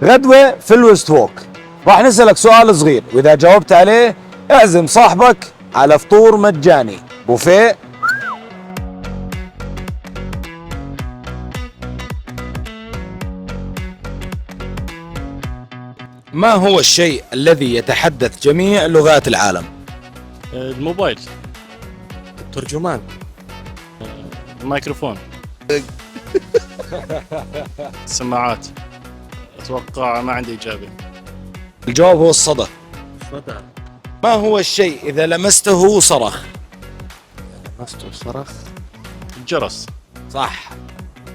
غدوة في الويست ووك. راح نسألك سؤال صغير، وإذا جاوبت عليه اعزم صاحبك على فطور مجاني بوفيه. ما هو الشيء الذي يتحدث جميع لغات العالم؟ الموبايل. الترجمان. الميكروفون. السماعات. اتوقع ما عندي اجابه. الجواب هو الصدى. صدى. ما هو الشيء إذا لمسته صرخ؟ لمسته صرخ. الجرس. صح.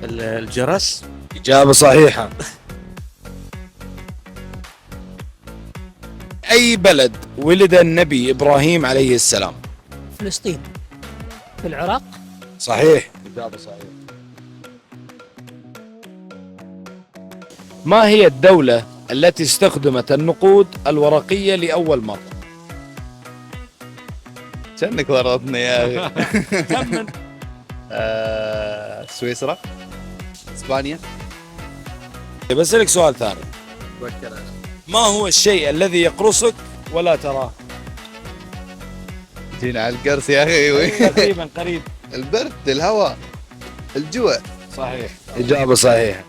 الجرس. إجابة صحيحة. أي بلد ولد النبي إبراهيم عليه السلام؟ فلسطين. في العراق. صحيح. إجابة صحيحة. ما هي الدولة التي استخدمت النقود الورقية لأول مرة؟ كأنك ورطني يا أخي. كمل. سويسرا. اسبانيا. بسألك سؤال ثاني. ما هو الشيء الذي يقرصك ولا تراه؟ جينا على القرص يا اخي. تقريبا قريب. البرد، الهواء، الجوع. صحيح. إجابة صحيحة.